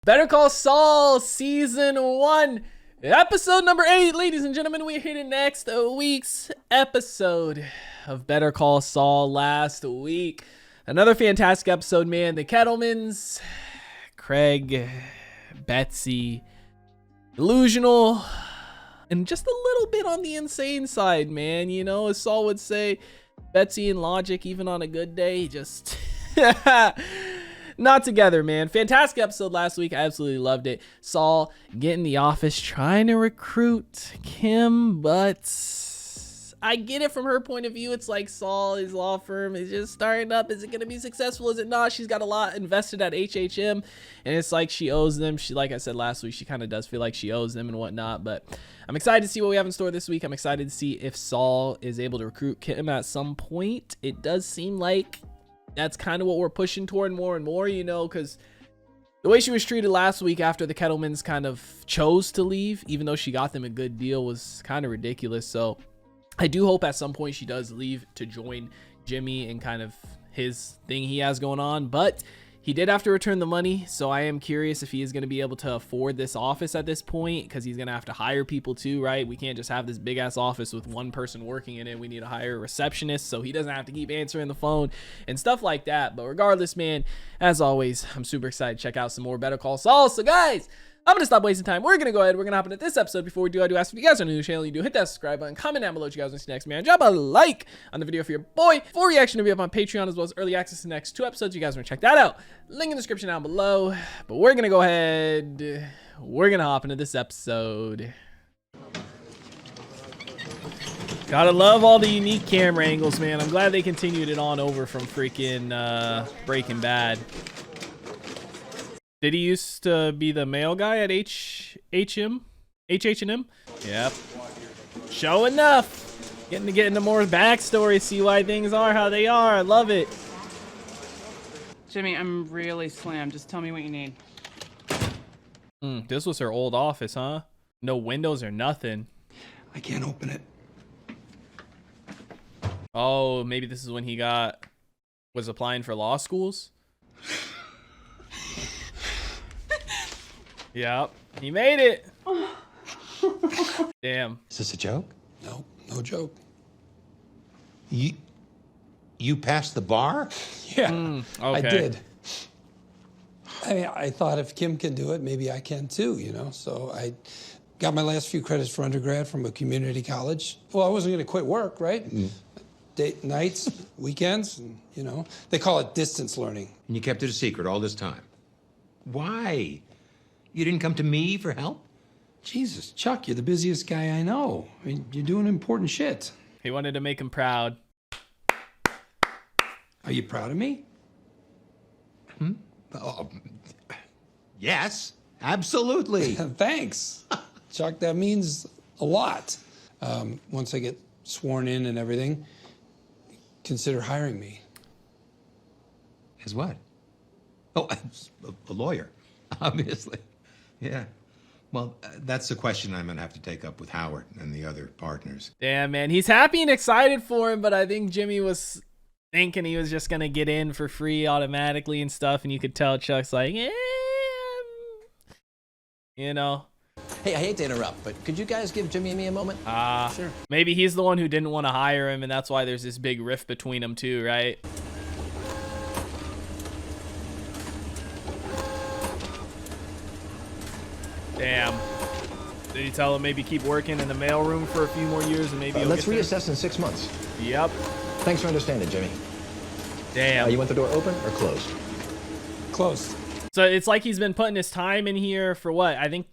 Better Call Saul Season 1, Episode number 8. Ladies and gentlemen, we're here to next week's episode of Better Call Saul. Last week, another fantastic episode, man. The Kettlemans, Craig, Betsy, delusional, and just a little bit on the insane side, man. You know, as Saul would say, Betsy and logic, even on a good day, just... not together, man. Fantastic episode last week. I absolutely loved it. Saul getting the office, trying to recruit Kim, but I get it from her point of view. It's like Saul, his law firm is just starting up. Is it going to be successful? Is it not? She's got a lot invested at HHM, and it's like she owes them. She, like I said last week, she kind of does feel like she owes them and whatnot, but I'm excited to see what we have in store this week. I'm excited to see if Saul is able to recruit Kim at some point. It does seem like that's kind of what we're pushing toward more and more, you know, because the way she was treated last week after the Kettlemans kind of chose to leave, even though she got them a good deal, was kind of ridiculous. So I do hope at some point she does leave to join Jimmy and kind of his thing he has going on, but he did have to return the money. So I am curious if he is going to be able to afford this office at this point, because he's going to have to hire people too, right? We can't just have this big ass office with one person working in it. We need to hire a receptionist so he doesn't have to keep answering the phone and stuff like that. But regardless, man, as always, I'm super excited to check out some more Better Call Saul. So guys, I'm going to stop wasting time. We're going to go ahead. We're going to hop into this episode. Before we do, I do ask if you guys are new to the channel, you do hit that subscribe button, comment down below what you guys want to see next, man. Drop a like on the video for your boy. Full reaction to be up on Patreon, as well as early access to the next 2 episodes. You guys want to check that out. Link in the description down below. But we're going to go ahead. We're going to hop into this episode. Gotta love all the unique camera angles, man. I'm glad they continued it on over from freaking Breaking Bad. Did he used to be the male guy at HHM? Yep. Show enough. Getting to get into more backstory, see why things are how they are. I love it. Jimmy, I'm really slammed. Just tell me what you need. This was her old office, huh? No windows or nothing. I can't open it. Oh, maybe this is when he was applying for law schools. Yep, he made it. Damn. Is this a joke? No, no joke. You passed the bar? Yeah, Okay. I did. I mean, I thought if Kim can do it, maybe I can too, you know? So I got my last few credits for undergrad from a community college. Well, I wasn't gonna quit work, right? Date nights, weekends, and, you know, they call it distance learning. And you kept it a secret all this time. Why? You didn't come to me for help? Jesus, Chuck, you're the busiest guy I know. I mean, you're doing important shit. He wanted to make him proud. Are you proud of me? Oh, yes, absolutely. Thanks, Chuck. That means a lot. Once I get sworn in and everything, consider hiring me. As what? Oh, a lawyer, obviously. Yeah. Well, that's the question I'm going to have to take up with Howard and the other partners. Damn, man. He's happy and excited for him, but I think Jimmy was thinking he was just going to get in for free automatically and stuff, and you could tell Chuck's like, you know. Hey, I hate to interrupt, but could you guys give Jimmy and me a moment? Sure. Maybe he's the one who didn't want to hire him, and that's why there's this big rift between them too, right? Damn. Did he tell him maybe keep working in the mailroom for a few more years and maybe he'll Let's get there? reassess in 6 months. Yep. Thanks for understanding, Jimmy. Damn. You want the door open or closed? Close. So it's like he's been putting his time in here for what? I think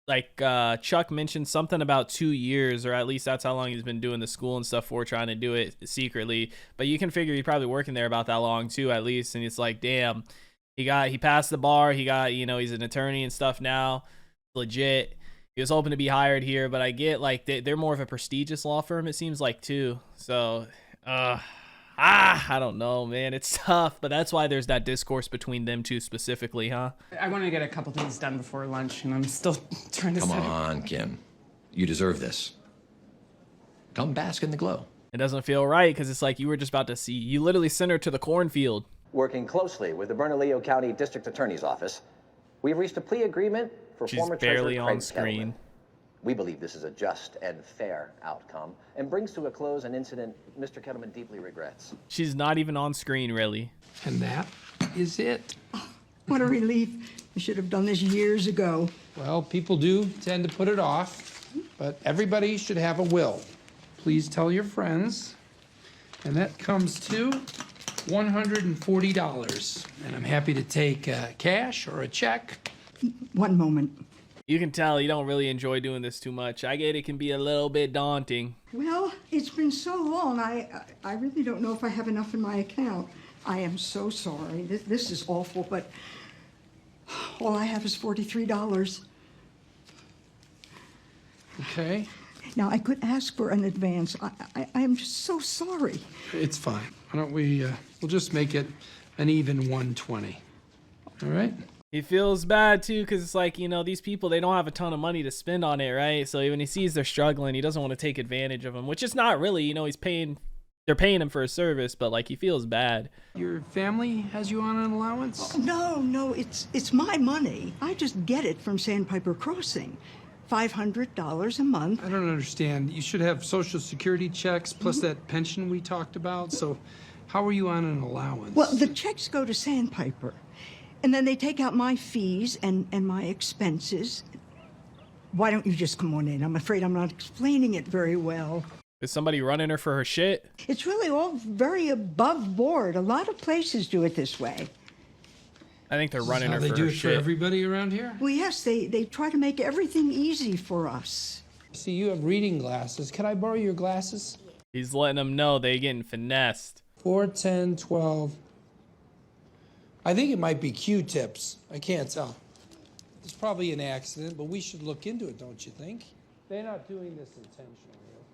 like Chuck mentioned something about 2 years, or at least that's how long he's been doing the school and stuff for, trying to do it secretly. But you can figure he's probably working there about that long too, at least. And it's like, damn, he passed the bar. He got, you know, he's an attorney and stuff now. Legit. He was hoping to be hired here, but I get like they're more of a prestigious law firm, it seems like too. So I don't know, man. It's tough, but that's why there's that discourse between them two specifically, huh? I want to get a couple things done before lunch, and I'm still trying to Come set it. on, Kim. You deserve this. Come bask in the glow. It doesn't feel right because it's like you were just about to see, you literally sent her to the cornfield. Working closely with the Bernalillo County District Attorney's Office, We've reached a plea agreement for She's former barely Treasurer on Craig screen. Spanaway. We believe this is a just and fair outcome and brings to a close an incident Mr. Kettleman deeply regrets. She's not even on screen, really. And that is it. What a relief. I should have done this years ago. Well, people do tend to put it off, but everybody should have a will. Please tell your friends. And that comes to $140. And I'm happy to take cash or a check. One moment. You can tell you don't really enjoy doing this too much. I get it can be a little bit daunting. Well, it's been so long, I really don't know if I have enough in my account. I am so sorry. This is awful, but all I have is $43. Okay? Now, I could ask for an advance. I am just so sorry. It's fine. Why don't we'll just make it an even 120. All right? He feels bad too, because it's like, you know, these people, they don't have a ton of money to spend on it, right? So when he sees they're struggling, he doesn't want to take advantage of them, which is not really, you know, they're paying him for a service, but like he feels bad. Your family has you on an allowance? No, it's my money. I just get it from Sandpiper Crossing. $500 a month. I don't understand. You should have Social Security checks plus that pension we talked about. So how are you on an allowance? Well, the checks go to Sandpiper. And then they take out my fees and my expenses. Why don't you just come on in? I'm afraid I'm not explaining it very well. Is somebody running her for her shit? It's really all very above board. A lot of places do it this way. I think they're running How her they for do her it for shit. everybody around here? Well, yes, they try to make everything easy for us. See, you have reading glasses. Can I borrow your glasses? He's letting them know they getting finessed. 4, 10, 12. I think it might be Q-tips. I can't tell. It's probably an accident, but we should look into it, don't you think? They're not doing this intentionally,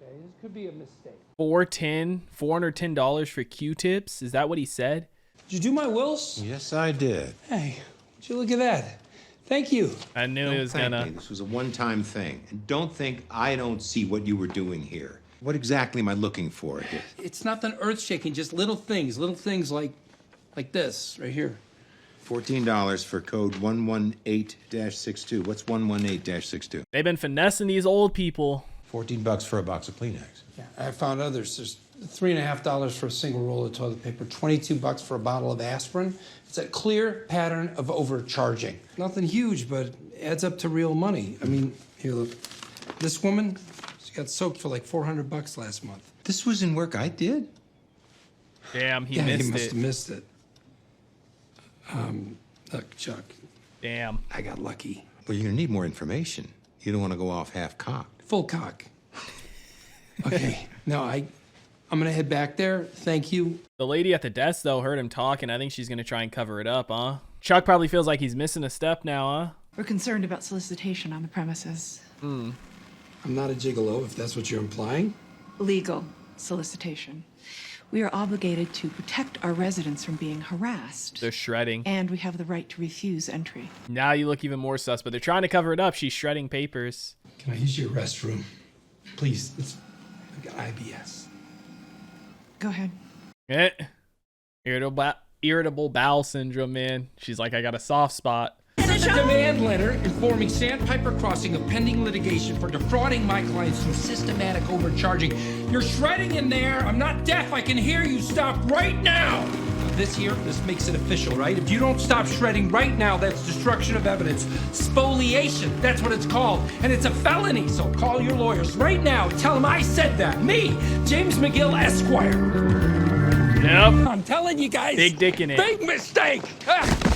okay? This could be a mistake. $410 for Q-tips? Is that what he said? Did you do my wills? Yes, I did. Hey, would you look at that? Thank you. I knew he was Thank gonna. me. This was a one-time thing. And don't think I don't see what you were doing here. What exactly am I looking for here? It's nothing earth-shaking, just little things like this right here. $14 for code 118-62. What's 118-62? They've been finessing these old people. $14 for a box of Kleenex. Yeah, I found others. There's $3.50 for a single roll of toilet paper, $22 for a bottle of aspirin. It's a clear pattern of overcharging. Nothing huge, but it adds up to real money. I mean, here, look. This woman, she got soaked for like $400 last month. This was in work I did? Damn, he Yeah, missed he must it. have missed it. Look, Chuck, Damn. I got lucky. Well, you're gonna need more information. You don't want to go off half-cocked. Full cock. Okay, now I'm gonna head back there. Thank you. The lady at the desk, though, heard him talking. I think she's gonna try and cover it up, huh? Chuck probably feels like he's missing a step now, huh? We're concerned about solicitation on the premises. I'm not a gigolo, if that's what you're implying. Legal solicitation. We are obligated to protect our residents from being harassed. They're shredding. And we have the right to refuse entry. Now you look even more sus, but they're trying to cover it up. She's shredding papers. Can I use your restroom? Please, I've got IBS. Go ahead. Eh. Irritable bowel syndrome, man. She's like, I got a soft spot. A demand letter informing Sandpiper Crossing of pending litigation for defrauding my clients through systematic overcharging. You're shredding in there. I'm not deaf. I can hear you. Stop right now. This makes it official, right? If you don't stop shredding right now, that's destruction of evidence. Spoliation, that's what it's called. And it's a felony, so call your lawyers right now. Tell them I said that. Me, James McGill, Esquire. Yep. I'm telling you guys. Big dick in it. Big mistake. Ah.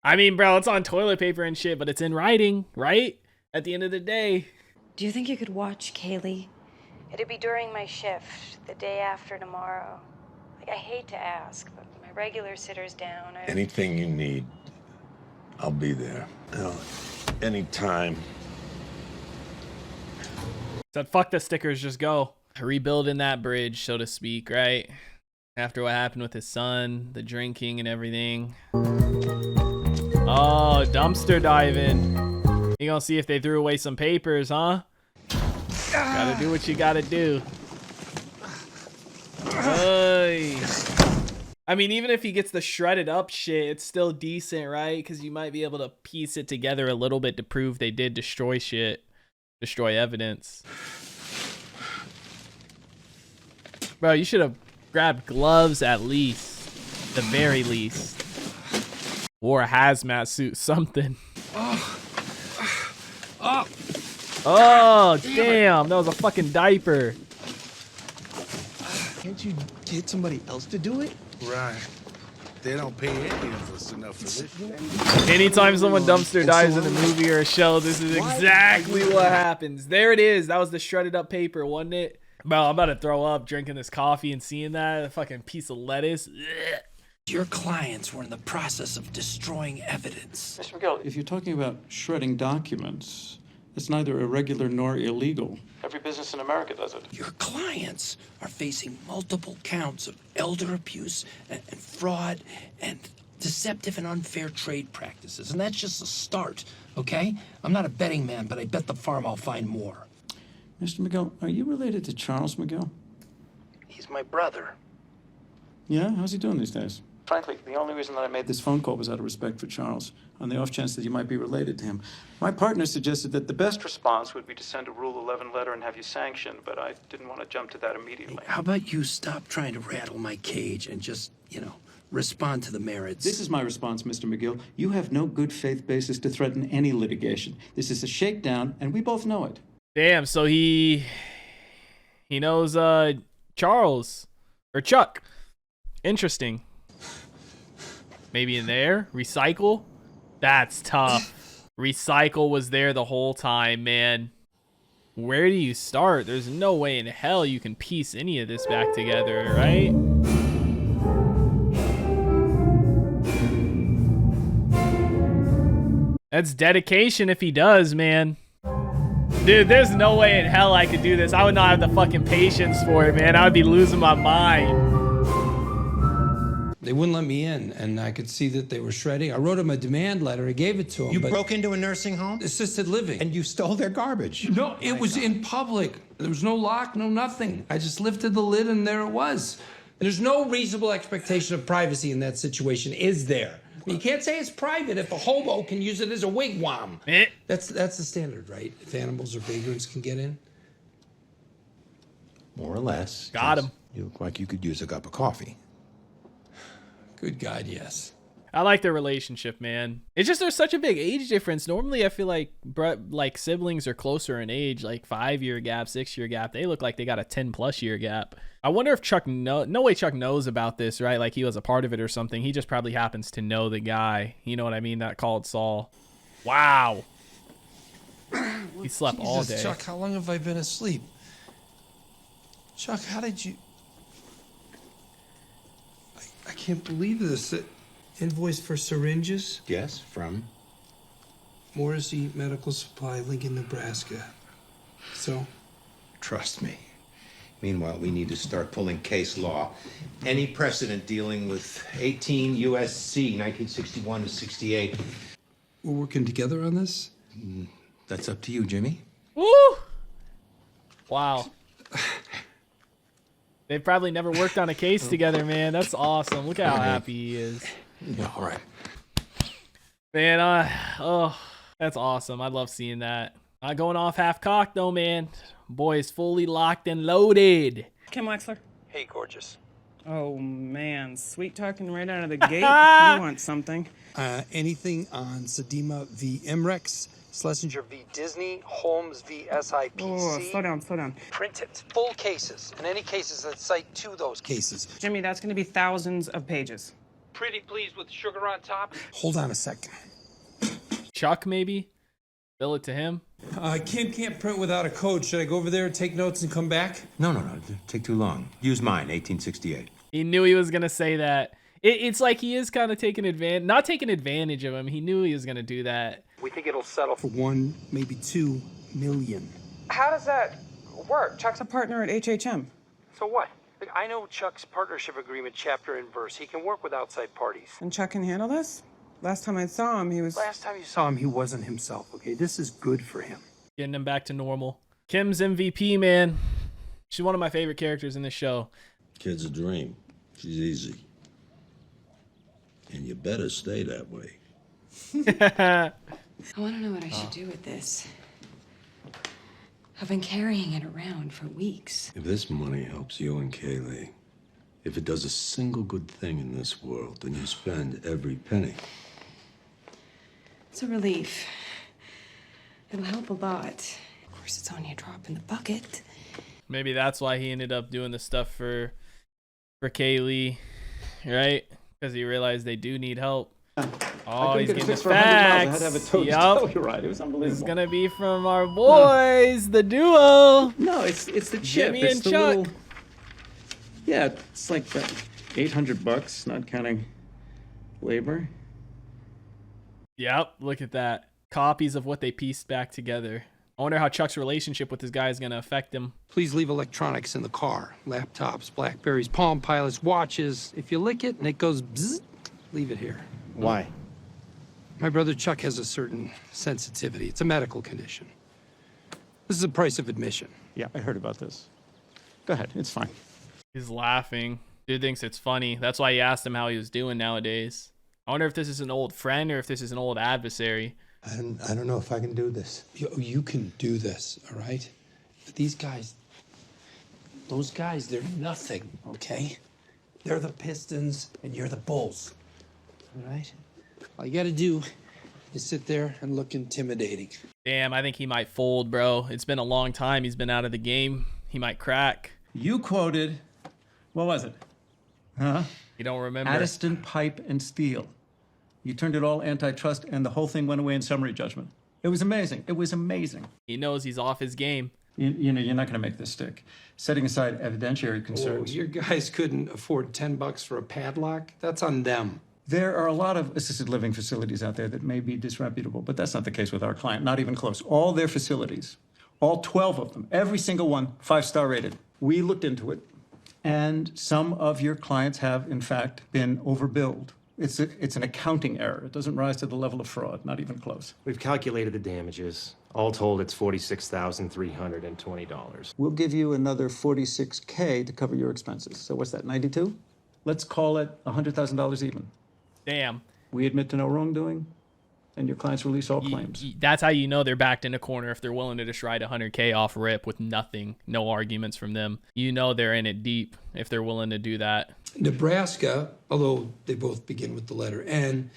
I mean, bro, it's on toilet paper and shit, but it's in writing, right? At the end of the day. Do you think you could watch Kaylee? It'd be during my shift, the day after tomorrow. Like, I hate to ask, but my regular sitter's down. Anything you need, I'll be there. Anytime. Said, fuck the stickers, just go. Rebuilding that bridge, so to speak, right? After what happened with his son, the drinking and everything. Oh, dumpster diving. You gonna see if they threw away some papers, huh? Gotta do what you gotta do. Hey. I mean, even if he gets the shredded up shit, it's still decent, right? Because you might be able to piece it together a little bit to prove they did destroy shit, destroy evidence. Bro, you should have grabbed gloves at least, the very least, or a hazmat suit, something. Oh, damn, that was a fucking diaper. Can't you get somebody else to do it? Right. They don't pay any of us enough for this. Anytime someone dumpster dives in a movie or a show, this is exactly what happens. There it is. That was the shredded up paper, wasn't it? Bro, I'm about to throw up drinking this coffee and seeing that. A fucking piece of lettuce. Ugh. Your clients were in the process of destroying evidence. Mr. Miguel, if you're talking about shredding documents, it's neither irregular nor illegal. Every business in America does it. Your clients are facing multiple counts of elder abuse and fraud and deceptive and unfair trade practices. And that's just a start, okay? I'm not a betting man, but I bet the farm I'll find more. Mr. Miguel, are you related to Charles Miguel? He's my brother. Yeah? How's he doing these days? Frankly, the only reason that I made this phone call was out of respect for Charles, on the off chance that you might be related to him. My partner suggested that the best response would be to send a Rule 11 letter and have you sanctioned, but I didn't want to jump to that immediately. How about you stop trying to rattle my cage and just, respond to the merits? This is my response, Mr. McGill. You have no good faith basis to threaten any litigation. This is a shakedown, and we both know it. Damn, so he knows Charles or Chuck. Interesting. Maybe in there? Recycle? That's tough. Recycle was there the whole time, man. Where do you start? There's no way in hell you can piece any of this back together, right? That's dedication if he does, man. Dude, there's no way in hell I could do this. I would not have the fucking patience for it, man. I would be losing my mind. They wouldn't let me in, and I could see that they were shredding. I wrote them a demand letter. I gave it to them. You broke into a nursing home? Assisted living. And you stole their garbage? No, it was in public. There was no lock, no nothing. I just lifted the lid, and there it was. There's no reasonable expectation of privacy in that situation, is there? You can't say it's private if a hobo can use it as a wigwam. That's the standard, right? If animals or vagrants can get in. More or less. Got him. You look like you could use a cup of coffee. Good God, yes. I like their relationship, man. It's just there's such a big age difference. Normally, I feel like siblings are closer in age, like 5-year gap, 6-year gap. They look like they got a 10+ year gap. I wonder if Chuck no way Chuck knows about this, right? Like he was a part of it or something. He just probably happens to know the guy. You know what I mean? That called Saul. Wow. He slept all day. Chuck, how long have I been asleep? Chuck, how did you... I can't believe this. Invoice for syringes? Yes, from? Morrissey Medical Supply, Lincoln, Nebraska. So? Trust me. Meanwhile, we need to start pulling case law. Any precedent dealing with 18 U.S.C. 1961 to 68. We're working together on this? That's up to you, Jimmy. Woo! Wow. They've probably never worked on a case together, man. That's awesome. Look how happy he is. Yeah, all right. Man, oh, that's awesome. I love seeing that. Not going off half-cocked, though, man. Boy is fully locked and loaded. Kim Wexler. Hey, gorgeous. Oh, man. Sweet talking right out of the gate. You want something. Anything on Sedema v. Emrex, Schlesinger v. Disney, Holmes v. SIPC. Oh, slow down. Print it. Full cases, and any cases that cite to those cases. Jimmy, that's going to be thousands of pages. Pretty pleased with sugar on top? Hold on a second. Chuck, maybe? Bill it to him? Kim can't print without a code. Should I go over there, take notes, and come back? No. Take too long. Use mine, 1868. He knew he was going to say that. It's like he is kind of taking advantage, not taking advantage of him. He knew he was going to do that. We think it'll settle for 1, maybe 2 million. How does that work? Chuck's a partner at HHM. So what? I know Chuck's partnership agreement chapter and verse. He can work with outside parties. And Chuck can handle this? Last time I saw him, he was... Last time you saw him, he wasn't himself, okay? This is good for him. Getting him back to normal. Kim's MVP, man. She's one of my favorite characters in this show. Kid's a dream. She's easy. And you better stay that way. I want to know what I should do with this. I've been carrying it around for weeks. If this money helps you and Kaylee, if it does a single good thing in this world, then you spend every penny. It's a relief. It'll help a lot. Of course, it's only a drop in the bucket. Maybe that's why he ended up doing the stuff for Kaylee, right? Because he realized they do need help. Oh, he's getting the facts. I had to have a toast. Yup. You're right. It was unbelievable. This is gonna be from our boys, the duo. No, it's the chip. Jimmy It's and the Chuck. little- Yeah, it's like $800, not counting labor. Yep, look at that. Copies of what they pieced back together. I wonder how Chuck's relationship with this guy is gonna affect him. Please leave electronics in the car. Laptops, Blackberries, Palm Pilots, watches. If you lick it and it goes bzzz, leave it here. Why? My brother Chuck has a certain sensitivity. It's a medical condition. This is the price of admission. Yeah, I heard about this. Go ahead, it's fine. He's laughing. Dude thinks it's funny. That's why he asked him how he was doing nowadays. I wonder if this is an old friend or if this is an old adversary. I don't know if I can do this. You can do this, all right? But these guys, those guys, they're nothing, okay? They're the Pistons and you're the Bulls, all right? All you gotta do is sit there and look intimidating. Damn, I think he might fold, bro. It's been a long time he's been out of the game. He might crack. You quoted, what was it? Huh? You don't remember? Addiston Pipe and Steel. You turned it all antitrust and the whole thing went away in summary judgment. It was amazing. It was amazing. He knows he's off his game. You know, you're not going to make this stick. Setting aside evidentiary Oh, concerns. your guys couldn't afford $10 for a padlock? That's on them. There are a lot of assisted living facilities out there that may be disreputable, but that's not the case with our client, not even close. All their facilities, all 12 of them, every single one, 5-star rated. We looked into it, and some of your clients have, in fact, been overbilled. It's an accounting error. It doesn't rise to the level of fraud, not even close. We've calculated the damages. All told, it's $46,320. We'll give you another $46K to cover your expenses. So what's that, 92? Let's call it $100,000 even. Damn. We admit to no wrongdoing, and your clients release all claims. That's how you know they're backed in a corner if they're willing to just write 100K off rip with nothing, no arguments from them. You know they're in it deep if they're willing to do that. Nebraska, although they both begin with the letter N,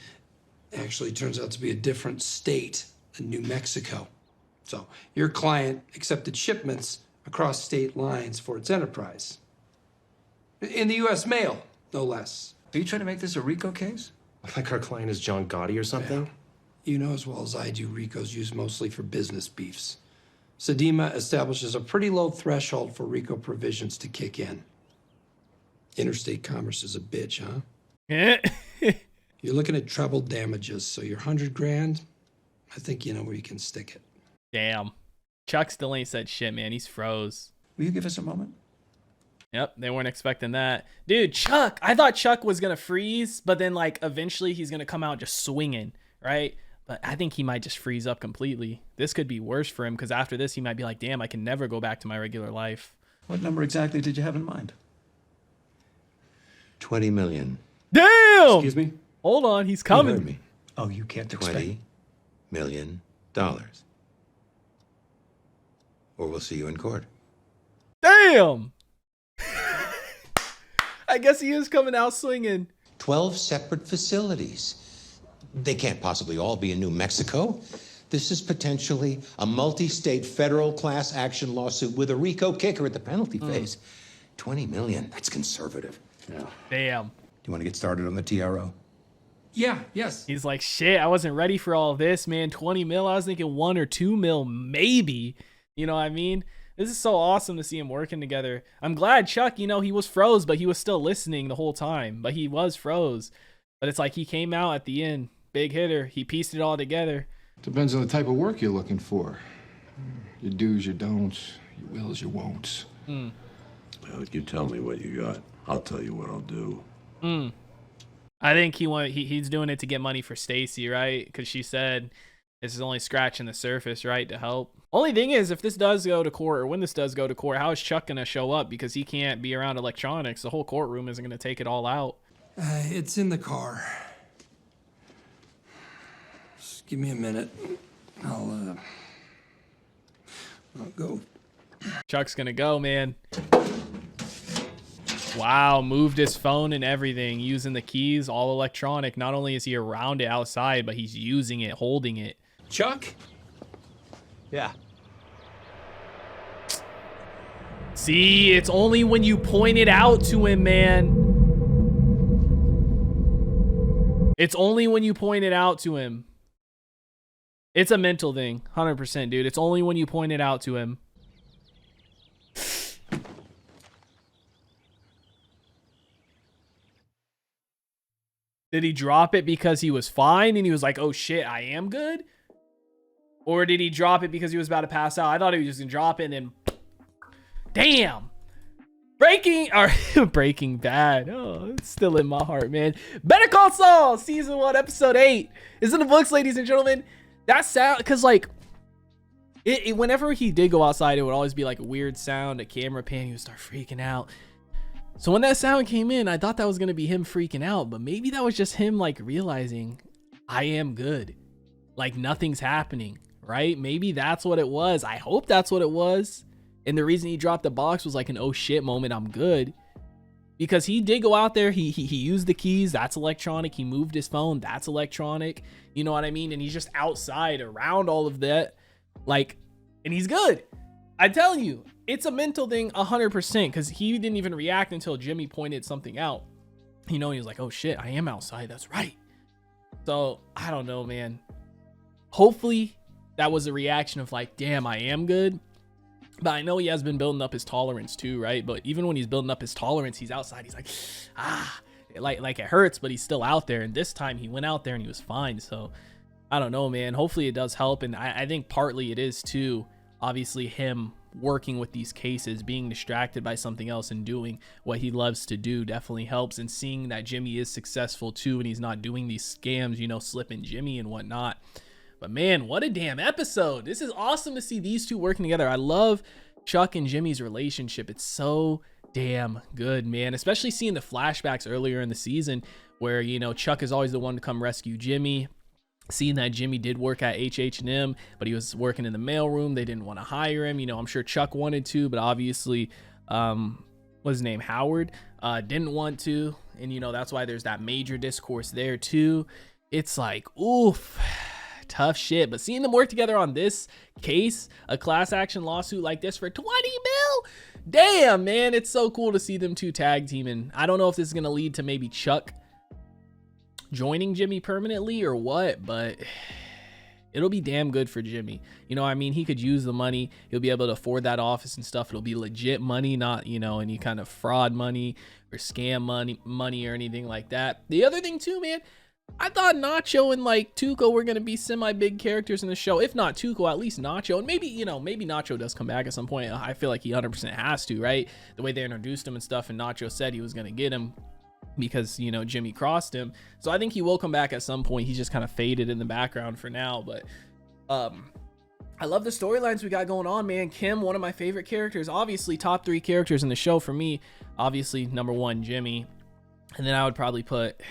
actually turns out to be a different state than New Mexico. So your client accepted shipments across state lines for its enterprise. In the U.S. mail, no less. Are you trying to make this a RICO case? Like our client is John Gotti or something? Yeah. You know as well as I do, RICO's used mostly for business beefs. Sedema establishes a pretty low threshold for RICO provisions to kick in. Interstate commerce is a bitch, huh? You're looking at treble damages, so your $100,000, I think you know where you can stick it. Damn. Chuck still ain't said shit, man. He's froze. Will you give us a moment? Yep, they weren't expecting that. Dude, Chuck, I thought Chuck was going to freeze, but then, like, eventually he's going to come out just swinging, right? But I think he might just freeze up completely. This could be worse for him because after this, he might be like, damn, I can never go back to my regular life. What number exactly did you have in mind? 20 million. Damn! Excuse me? Hold on, he's You coming. heard me. Oh, you can't expect. $20 million. Or we'll see you in court. Damn! I guess he is coming out swinging. 12 separate facilities. They can't possibly all be in New Mexico. This is potentially a multi-state federal class action lawsuit with a RICO kicker at the penalty phase. 20 million. That's conservative. Yeah. Damn. Do you want to get started on the TRO? Yeah, yes. He's like, shit, I wasn't ready for all of this, man. 20 mil, I was thinking 1 or 2 mil, maybe. You know what I mean? This is so awesome to see him working together. I'm glad Chuck, you know, he was froze, but he was still listening the whole time. But he was froze. But it's like he came out at the end. Big hitter. He pieced it all together. Depends on the type of work you're looking for. Your do's, your don'ts, your wills, your won'ts. Well, you tell me what you got. I'll tell you what I'll do. I think he's doing it to get money for Stacy, right? Because she said this is only scratching the surface, right, to help. Only thing is, if this does go to court, or when this does go to court, how is Chuck going to show up? Because he can't be around electronics. The whole courtroom isn't going to take it all out. It's in the car. Just give me a minute. I'll go. Chuck's gonna go, man. Wow, moved his phone and everything, using the keys, all electronic. Not only is he around it outside, but he's using it, holding it. Chuck? Yeah. See, it's only when you point it out to him, man. It's only when you point it out to him. It's a mental thing, 100%, dude. It's only when you point it out to him. Did he drop it because he was fine and he was like, oh shit, I am good? Or did he drop it because he was about to pass out? I thought he was just gonna drop it and then... Damn! Breaking Bad. Oh, it's still in my heart, man. Better Call Saul, season 1, episode 8. Is in the books, ladies and gentlemen. That sound, because like, whenever he did go outside, it would always be like a weird sound, a camera pan, he would start freaking out. So when that sound came in, I thought that was going to be him freaking out, but maybe that was just him like realizing I am good. Like nothing's happening, right? Maybe that's what it was. I hope that's what it was. And the reason he dropped the box was like an oh shit moment, I'm good. Because he did go out there, he used the keys, that's electronic. He moved his phone, that's electronic. You know what I mean? And he's just outside around all of that. Like, and he's good. I'm telling you, it's a mental thing 100%, because he didn't even react until Jimmy pointed something out. You know, he was like, oh shit, I am outside, that's right. So, I don't know, man. Hopefully, that was a reaction of like, damn, I am good. But I know he has been building up his tolerance too, right? But even when he's building up his tolerance, he's outside, he's like, like it hurts, but he's still out there. And this time he went out there and he was fine. So, I don't know, man. Hopefully it does help. And I think partly it is too, obviously him working with these cases, being distracted by something else and doing what he loves to do definitely helps. And seeing that Jimmy is successful too, and he's not doing these scams, you know, slipping Jimmy and whatnot. But man, what a damn episode. This is awesome to see these two working together. I love Chuck and Jimmy's relationship. It's so damn good, man. Especially seeing the flashbacks earlier in the season where, you know, Chuck is always the one to come rescue Jimmy. Seeing that Jimmy did work at H&M, but he was working in the mailroom. They didn't want to hire him. You know, I'm sure Chuck wanted to, but obviously, what's his name? Howard didn't want to. And, you know, that's why there's that major discourse there too. It's like, oof. Tough shit. But seeing them work together on this case, a class action lawsuit like this for 20 mil, damn, man, it's so cool to see them two tag teaming. I don't know if this is going to lead to maybe Chuck joining Jimmy permanently or what, but it'll be damn good for Jimmy. You know, I mean, he could use the money. He'll be able to afford that office and stuff. It'll be legit money, not, you know, any kind of fraud money or scam money or anything like that. The other thing too, man, I thought Nacho and like Tuco were going to be semi-big characters in the show. If not Tuco, at least Nacho. And maybe, you know, maybe Nacho does come back at some point. I feel like he 100% has to, right? The way they introduced him and stuff, and Nacho said he was going to get him because, you know, Jimmy crossed him. So I think he will come back at some point. He's just kind of faded in the background for now. But I love the storylines we got going on, man. Kim, one of my favorite characters. Obviously, top 3 characters in the show for me. Obviously, number 1, Jimmy. And then I'd probably put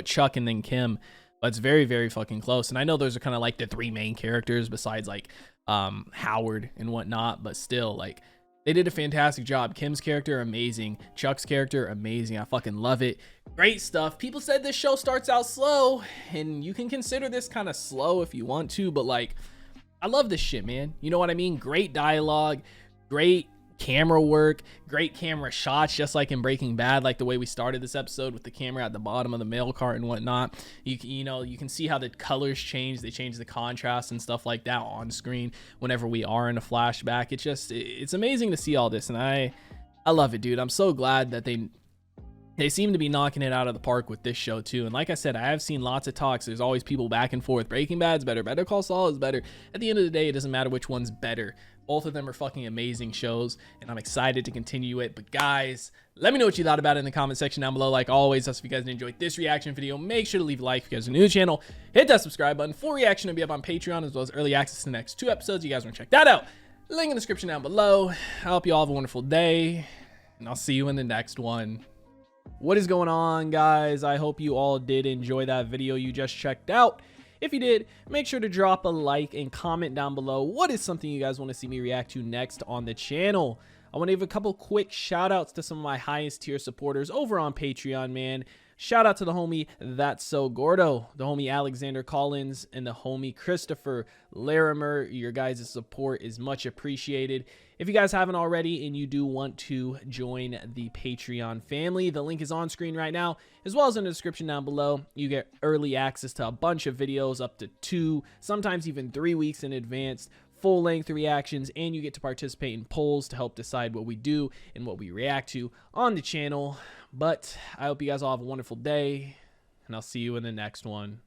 Chuck and then Kim, but it's very, very fucking close. And I know those are kind of like the 3 main characters besides like Howard and whatnot, but still, like, they did a fantastic job. Kim's character, amazing. Chuck's character, amazing. I fucking love it. Great stuff. People said this show starts out slow, and you can consider this kind of slow if you want to, but like, I love this shit, man. You know what I mean? Great dialogue, great camera work, great camera shots, just like in Breaking Bad, like the way we started this episode with the camera at the bottom of the mail cart and whatnot. You know, you can see how the colors change. They change the contrast and stuff like that on screen whenever we are in a flashback. It's amazing to see all this, and I love it, dude. I'm so glad that they seem to be knocking it out of the park with this show too. And like I said, I have seen lots of talks. There's always people back and forth. Breaking Bad's better. Better Call Saul is better. At the end of the day, it doesn't matter which one's better. Both of them are fucking amazing shows, and I'm excited to continue it. But guys, let me know what you thought about it in the comment section down below. Like always, if you guys enjoyed this reaction video, make sure to leave a like if you guys are new to the channel. Hit that subscribe button. Full reaction will be up on Patreon, as well as early access to the next 2 episodes. You guys want to check that out? Link in the description down below. I hope you all have a wonderful day, and I'll see you in the next one. What is going on, guys? I hope you all did enjoy that video you just checked out. If you did, make sure to drop a like and comment down below what is something you guys want to see me react to next on the channel. I want to give a couple quick shout outs to some of my highest tier supporters over on Patreon, man. Shout out to the homie That's So Gordo, the homie Alexander Collins, and the homie Christopher Larimer. Your guys' support is much appreciated. If you guys haven't already and you do want to join the Patreon family, the link is on screen right now, as well as in the description down below. You get early access to a bunch of videos up to 2, sometimes even 3 weeks in advance, full-length reactions, and you get to participate in polls to help decide what we do and what we react to on the channel. But I hope you guys all have a wonderful day, and I'll see you in the next one.